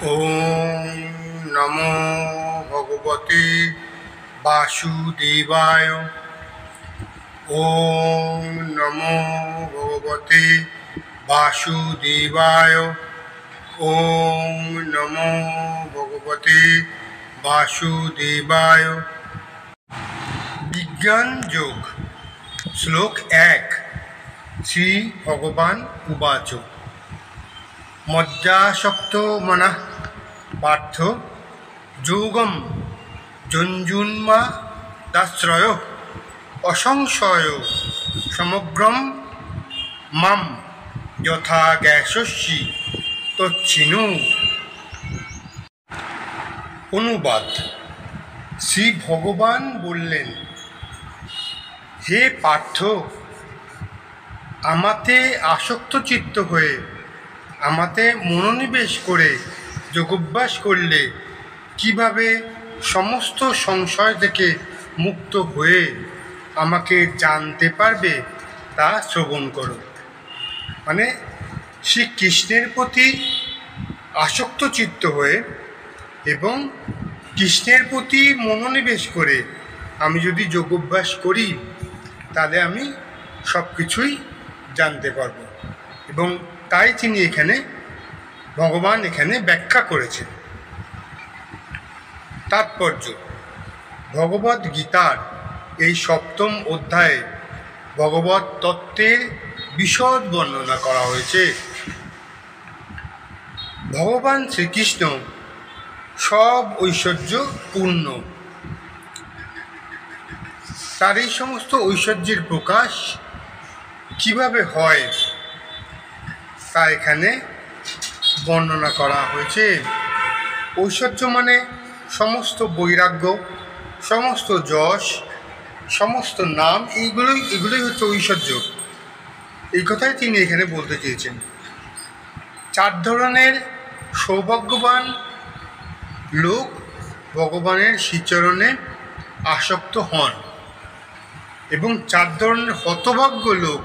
ওম নমো ভগবতে বাসুদেবায়। ওম নমো ভগবতে বাসুদেবায়। ওম নমো ভগবতে বাসুদেবায়। বিজ্ঞান যোগ। শ্লোক 1। শ্রী ভগবান উবাচ মজ্জাসক্তো মনঃ পার্থ যোগম যঞ্জুন্মা দাশ্রয় অসংশয় সমগ্রম মাম যথা জ্ঞাস্যসি তচ্ছিনু। অনুবাদ। শ্রী ভগবান বললেন, হে পার্থ, আমাতে আসক্ত চিত্ত হয়ে আমাতে মনোনিবেশ করে যোগাভ্যাস করলে কিভাবে সমস্ত সংশয় থেকে মুক্ত হয়ে আমাকে জানতে পারবে তা শ্রবণ করো। মানে শ্রীকৃষ্ণের প্রতি আসক্ত চিত্ত হয়ে এবং কৃষ্ণের প্রতি মনোনিবেশ করে আমি যদি যোগাভ্যাস করি তাহলে আমি সব কিছুই জানতে পারব। এবং তাই তিনি ভগবান এখানে ব্যাখ্যা করেছেন। তাৎপর্য: ভগবদ গীতার এই 7ম অধ্যায়ে ভগবত তত্ত্বের বিশদ বর্ণনা করা হয়েছে। ভগবান শ্রীকৃষ্ণ সব ঐশ্বর্য পূর্ণ। তার এই সমস্ত ঐশ্বর্যের প্রকাশ কিভাবে হয় তা এখানে বর্ণনা করা হয়েছে। ঐশ্বর্য মানে সমস্ত বৈরাগ্য, সমস্ত যশ, সমস্ত নাম, এগুলোই হচ্ছে ঐশ্বর্য। এই কথাই তিনি এখানে বলতে চেয়েছেন। 4 ধরনের সৌভাগ্যবান লোক ভগবানের শ্রীচরণে আসক্ত হন এবং 4 ধরনের হতভাগ্য লোক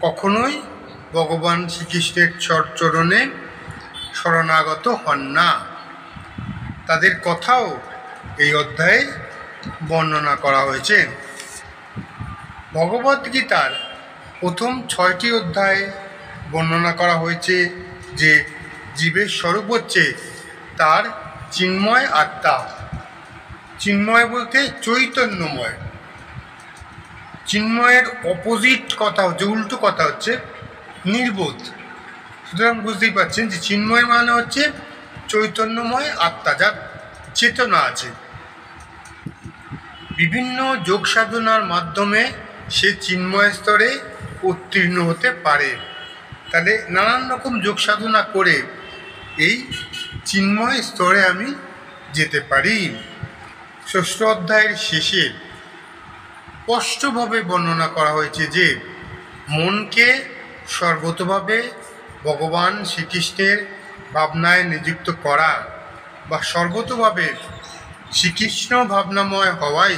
কখনোই ভগবান শ্রীকৃষ্ণের চরণে শরণাগত হন না। তাদের কথাও এই অধ্যায়ে বর্ণনা করা হয়েছে। ভগবদ্গীতার প্রথম 6টি অধ্যায়ে বর্ণনা করা হয়েছে যে জীবের স্বরূপ হচ্ছে তার চিন্ময় আত্মা। চিন্ময় বলতে চৈতন্যময়। চিন্ময়ের অপোজিট কথা হচ্ছে, উল্টো কথা হচ্ছে নির্বোধ। সুতরাং বুঝতেই পারছেন যে চিন্ময় মানে হচ্ছে চৈতন্যময় আত্মা, যার চেতনা আছে। বিভিন্ন যোগ সাধনার মাধ্যমে সে চিন্ময় স্তরে উত্তীর্ণ হতে পারে। তাহলে নানান রকম যোগ সাধনা করে এই চিন্ময় স্তরে আমি যেতে পারি। 6ষ্ঠ অধ্যায়ের শেষে স্পষ্টভাবে বর্ণনা করা হয়েছে যে মনকে সর্বতভাবে ভগবান শ্রীকৃষ্ণের ভাবনায় নিযুক্ত করা বা সর্বতভাবে শ্রীকৃষ্ণ ভাবনাময় হওয়াই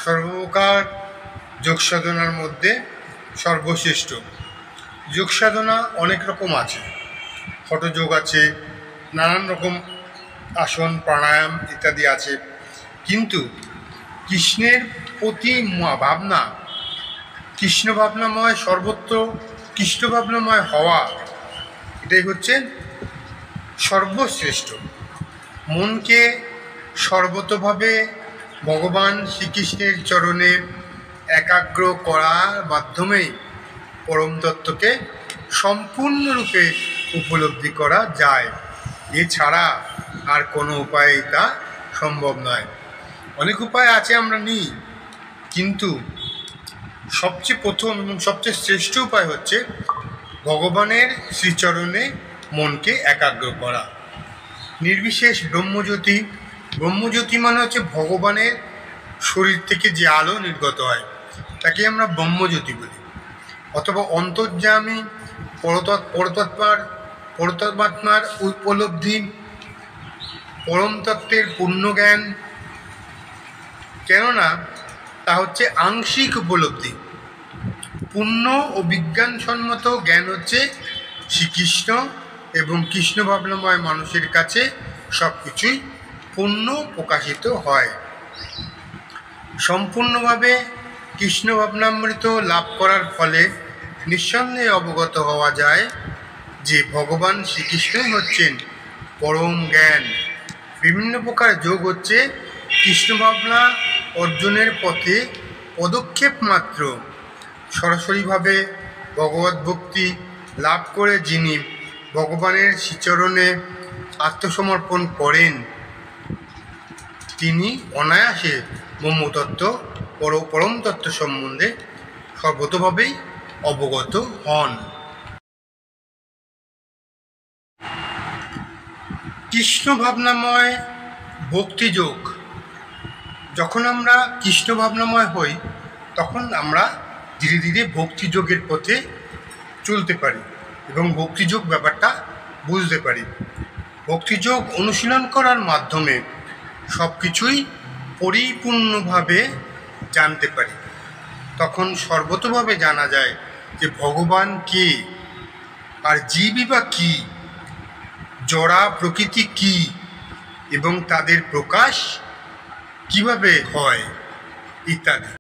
সর্বপ্রকার যোগ সাধনার মধ্যে সর্বশ্রেষ্ঠ। যোগ সাধনা অনেক রকম আছে, হঠযোগ আছে, নানান রকম আসন প্রাণায়াম ইত্যাদি আছে, কিন্তু কৃষ্ণের প্রতি ভাবনা, কৃষ্ণ ভাবনাময়, সর্বত্র কৃষ্ণ ভাবনাময় হওয়া, এটাই হচ্ছে সর্বশ্রেষ্ঠ। মনকে সর্বতভাবে ভগবান শ্রীকৃষ্ণের চরণে একাগ্র করার মাধ্যমেই পরম তত্ত্বকে সম্পূর্ণরূপে উপলব্ধি করা যায়। এছাড়া আর কোনো উপায়ে তা সম্ভব নয়। অনেক উপায় আছে আমরা নিই, কিন্তু সবচেয়ে প্রথম এবং সবচেয়ে শ্রেষ্ঠ উপায় হচ্ছে ভগবানের শ্রীচরণে মনকে একাগ্র করা। নির্বিশেষ ব্রহ্মজ্যোতি। ব্রহ্মজ্যোতি মানে হচ্ছে ভগবানের শরীর থেকে যে আলো নির্গত হয় তাকে আমরা ব্রহ্মজ্যোতি বলি। অথবা অন্তর্যামী পরতত্ত্বাত্মার উপলব্ধি, পরম তত্ত্বের পূর্ণ জ্ঞান। কেননা তা হচ্ছে আংশিক উপলব্ধি। পূর্ণ ও বিজ্ঞানসম্মত জ্ঞান হচ্ছে শ্রীকৃষ্ণ এবং কৃষ্ণ ভাবনাময় মানুষের কাছে সব কিছুই পূর্ণ প্রকাশিত হয়। সম্পূর্ণভাবে কৃষ্ণ ভাবনামৃত লাভ করার ফলে নিঃসন্দেহে অবগত হওয়া যায় যে ভগবান শ্রীকৃষ্ণই হচ্ছেন পরম জ্ঞান। বিভিন্ন প্রকার যোগ হচ্ছে কৃষ্ণ ভাবনা অর্জনের পথে পদক্ষেপ মাত্র। সরাসরিভাবে ভগবত ভক্তি লাভ করে যিনি ভগবানের শ্রীচরণে আত্মসমর্পণ করেন তিনি অনায়াসে ব্রহ্মতত্ত্ব পরম তত্ত্ব সম্বন্ধে সর্বতোভাবেই অবগত হন। কৃষ্ণ ভাবনাময় ভক্তিযোগ। যখন আমরা কৃষ্ণ ভাবনাময় হই তখন আমরা ধীরে ধীরে ভক্তিযোগের পথে চলতে পারি এবং ভক্তিযোগ ব্যাপারটা বুঝতে পারি। ভক্তিযোগ অনুশীলন করার মাধ্যমে সব কিছুই পরিপূর্ণভাবে জানতে পারি। তখন সর্বতোভাবে জানা যায় যে ভগবান কে, আর জীবই বা কী, জড়া প্রকৃতি কী এবং তাদের প্রকাশ কিভাবে হয় ইত্যাদি।